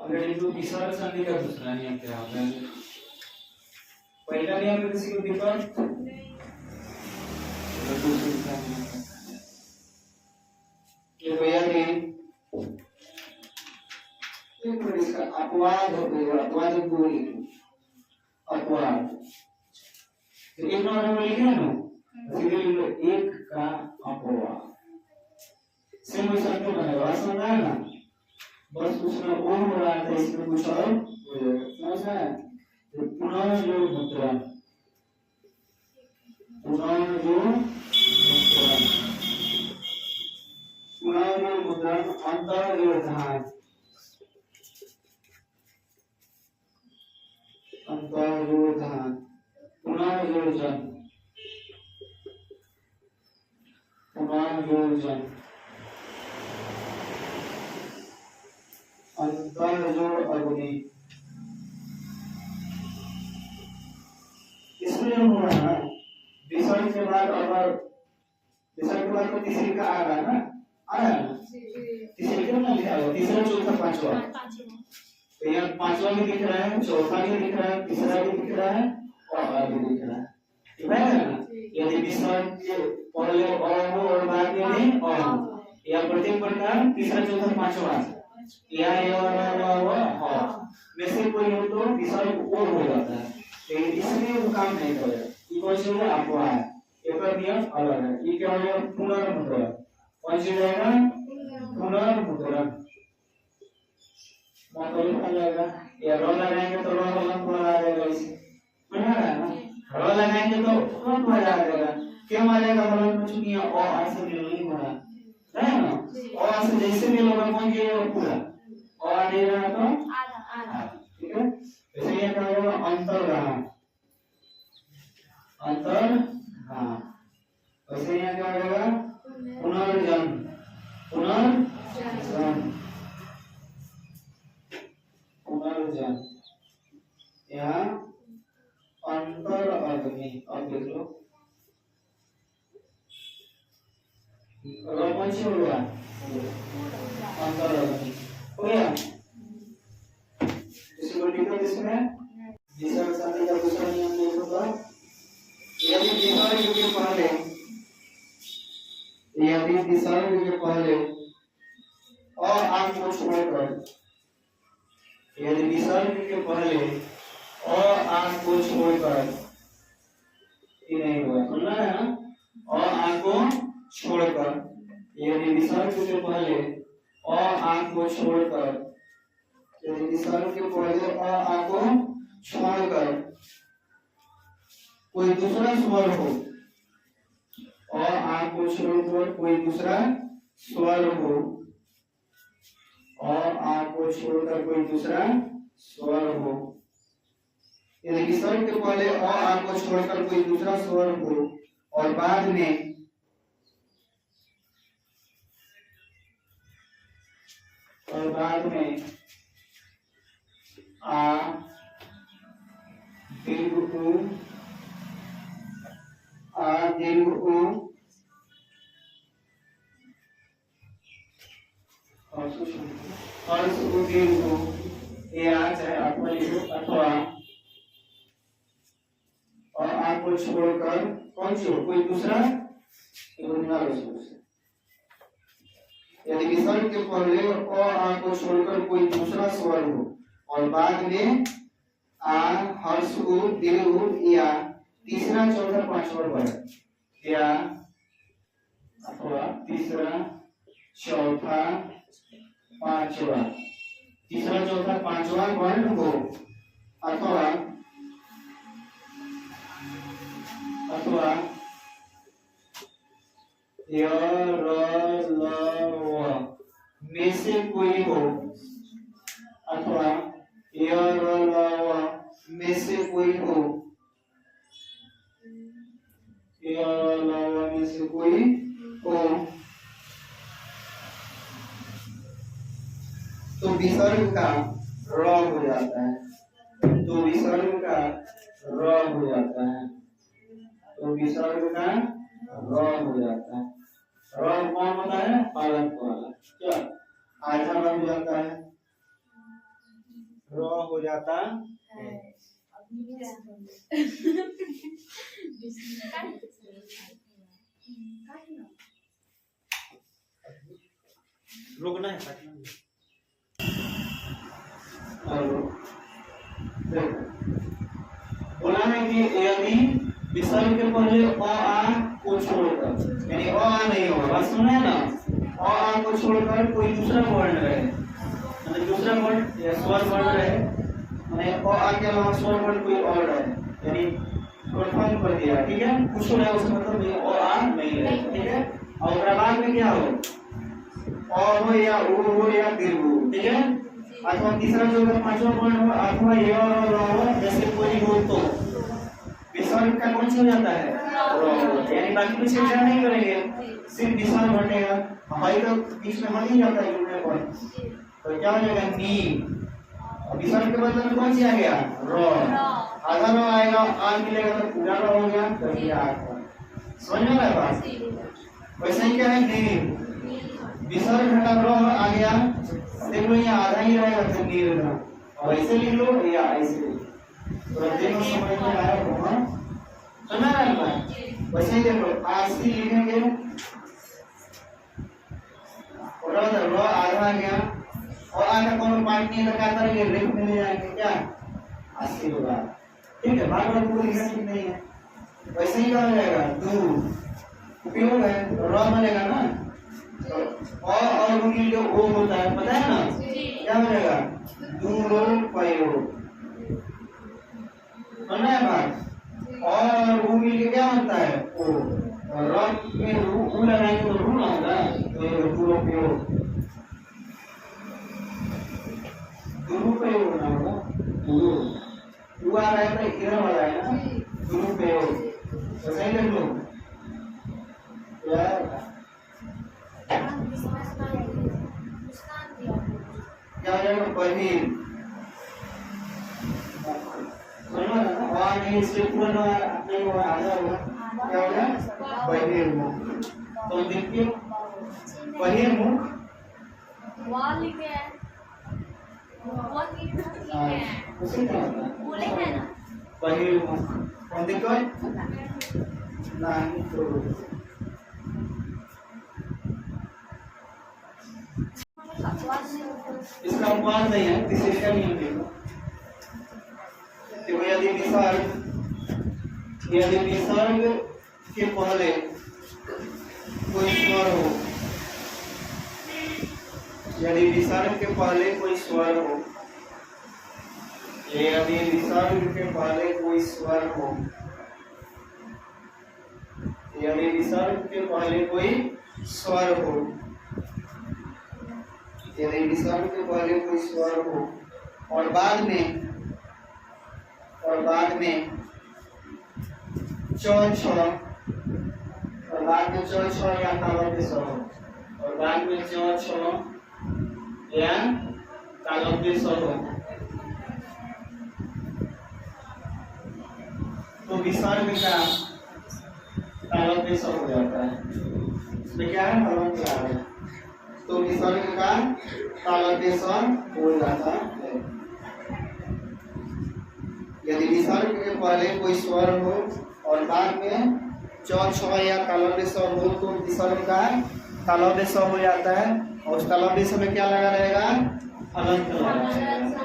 अगर इनको विसर्ग संधि का दूसरा नियम क्या होता है? पहला नियम में किसी को दिक्कत ये भैया ने इसका अपवाद हो गया, अपवाद बोली अपवाद तो एक नंबर में लिखे ना फिर एक का अपवाद सेम वैसा क्यों बनेगा समझ आया ना बस उसमें ओ हो रहा था इसमें कुछ और हो जाएगा समझ आया तो पुनर्योग मुद्रण पुनर्योग मुद्रण अंतर्योधान अंतर्योधान पुनर्योजन पुनर्योजन अंतर्योजन अग्नि इसमें हो रहा है विसर्ग के बाद अगर विसर्ग के बाद तो तीसरी का आ रहा है ना आया ना तीसरी का ना लिखा हुआ तीसरा चौथा पांचवा तो यहाँ पांचवा भी दिख रहा है चौथा भी दिख रहा है तीसरा भी दिख रहा है और आगे दिख रहा है ठीक है ना यदि विसर्ग के पहले और हो और बाद में नहीं और या प्रत्येक प्रकार तीसरा चौथा पांचवा यहाँ ये और में से कोई हो तो विसर्ग और हो जाता है लेकिन इसमें वो काम नहीं करेगा ये कौन सी है अपवाद है एक और नियम अलग है ये क्या हो जाएगा पुनर्मुद्रण कौन सी रहेगा पुनर्मुद्रण मतलब लिखा जाएगा या रो लगाएंगे तो रो लंब आ जाएगा इसे बना रहा है ना रो लगाएंगे तो लंब आ जाएगा क्यों आ जाएगा मतलब में चुनिया और आंसर नहीं हो रहा है ना और आंसर जैसे भी लोग कौन के पूरा और दे रहा तो आधा ठीक है वैसे ये क्या होगा अंतर्ग्रहण अंतर्ग्रहण वैसे यहाँ क्या होगा पुनर्जन पुनर्जन पुनर्जन यहाँ अंतर अग्नि अब देख लो कौन सी हो गया अंतर अग्नि हो गया इसको लिखो इसमें विसर्ग संधि का दूसरा नियम देखो तो यदि विसर्ग के पहले और आंख को छोड़कर यदि विसर्ग के पहले और आंख को छोड़कर ये नहीं हुआ सुनना है ना और आंख को छोड़कर यदि विसर्ग के पहले और आंख को छोड़कर यदि विसर्ग के पहले और आंख को छोड़कर कोई दूसरा स्वर हो और आंख को छोड़कर कोई दूसरा स्वर हो और आंख को छोड़कर कोई दूसरा स्वर हो यदि विसर्ग के पहले और आंख को छोड़कर कोई दूसरा स्वर हो और बाद में आ दीर्घ उ आ दीर्घ उ और उ दीर्घ उ ये आ चाहे अथवा लिखो अथवा और आ को छोड़कर कौन सी हो कोई दूसरा यदि विसर्ग के पहले और आ को छोड़कर कोई दूसरा स्वर हो और बाद में आ हर्ष उ दीर्घ उ या तीसरा चौथा पांचवा वर्ग या अथवा तीसरा चौथा पांचवा तीसरा चौथा पांचवा वर्ण हो अथवा अथवा य र ल व में से कोई हो अथवा य र ल व में से कोई हो य र ल व में से कोई हो तो विसर्ग का र हो जाता है तो विसर्ग का र हो जाता है तो विसर्ग का र हो जाता है र कौन होता है पालक वाला क्या आधा र हो जाता है हो जाता है। रुकना है बोला है कि यदि विसर्ग के पहले अ आ को छोड़कर, यानी अ आ नहीं होगा, बात सुना है ना, अ आ को छोड़कर कोई दूसरा वर्ण रहे, मतलब दूसरा वर्ण या स्वर वर्ण रहे, माने अ आ के अलावा स्वर वर्ण कोई और रहे, यानी कन्फर्म कर दिया, ठीक है, कुछ रहे उसका मतलब ये अ आ नहीं रहे, ठीक है। और उसके बाद में क्या हो, अ हो या उ हो या दीर्घ हो, ठीक है। अथवा तीसरा जो अगर पांचवा वर्ण हो अथवा य और र हो, जैसे कोई हो तो विसर्ग का कौन सा हो जाता है, यानी बाकी कुछ चर्चा नहीं करेंगे, सिर्फ विसर्ग बनेगा। हमारी तो बीच में बन ही जाता है जुड़ने पर, तो क्या हो जाएगा नी, विसर्ग के बदले में कौन सी आ गया र, आधा र आएगा, आ मिलेगा तो पूरा र हो गया, तो ये आ गया। समझ में आया बात। वैसे ही क्या है नी, विसर्ग घटा र आ गया, देख लो यहाँ आधा ही रहेगा तो नी रहेगा, और ऐसे लिख लो या ऐसे लिख लो, तो देखो समझ में आया होगा, समझ रहे हैं। वैसे ही देखो आसी लिखेंगे और र आधा आ गया, और आधा कोनो पार्ट नहीं लगातार ये रेख में ले जाएंगे क्या, आसी होगा, ठीक है। बार बार पूरी लिखना ठीक नहीं है। वैसे ही क्या हो जाएगा दू, उपयोग है र बनेगा ना, और मिल के ओ होता है, पता है ना, क्या हो जाएगा दूरो पयो, समझ है बात। और रू मिल के क्या बनता है ओ, और र में रू लगाएंगे तो रू ना होगा, तो दूरो पयो, दूरो पयो ना होगा, दूरो रू आ रहा है तो इधर वाला है ना, दूरो पयो, तो सही लिख लो यार। क्या हो जाएगा पहिल, समझ ना, और नहीं इससे पूरा नहीं हुआ, आधा हुआ, क्या हो गया पहिल मुख। तो देखिए पहिल मुख वॉल लिखे हैं, वॉल लिखे हैं, उसे क्या होता है बोले हैं ना पहिल मुख, कौन देखो नहीं तो इसका अपवाद नहीं है, तीसरे नियम देखो, यदि विसर्ग के पहले कोई स्वर हो, यदि विसर्ग के पहले कोई स्वर हो, यदि विसर्ग के पहले कोई स्वर हो, यदि विसर्ग के पहले कोई स्वर हो, यदि विसर्ग के पहले कोई स्वर हो, और बाद में च छ, और बाद में च छ या तालव्य स हो, और बाद में च छ या तालव्य स हो, तो विसर्ग का तालव्य स हो जाता है। इसमें क्या है तालव्य आ गया, तो विसर्ग का तालव्य स हो जाता है। यदि विसर्ग के पहले कोई स्वर हो और बाद में च छ या तालव्य स हो, तो विसर्ग का तालव्य स हो जाता है, और उस तालव्य स में क्या लगा रहेगा हलंत लगा रहेगा।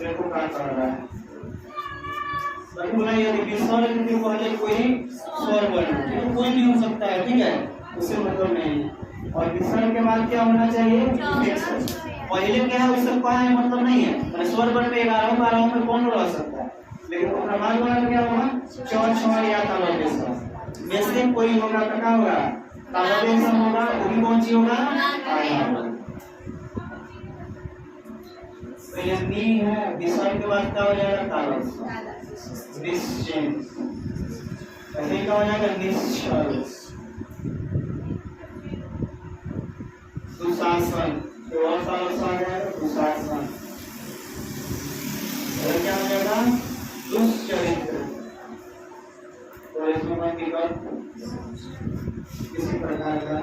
देखो क्या कर रहा है, बोला यदि विसर्ग के पहले कोई स्वर वर्ण, कोई भी हो सकता है, ठीक है, उससे मतलब नहीं है। और विसर्ग के बाद क्या होना चाहिए, पहले क्या है उससे क्या है मतलब नहीं है, मैंने स्वर वर्ण में 11 में कौन रह सकता है, लेकिन प्रमाण वर्ण क्या होगा च छ या तालव्य स में से कोई होगा तो क्या होगा तालव्य स होगा, वो भी कौन सी होगा तो ये नी है, विसर्ग के बाद क्या हो जाएगा तालव्य स, निश्चय, ऐसे क्या हो जाएगा निश्चल, दुशासन, और दुशासन, और क्या हो जाएगा दुष्चरित्र, तो धूमकेतु किसी प्रकार का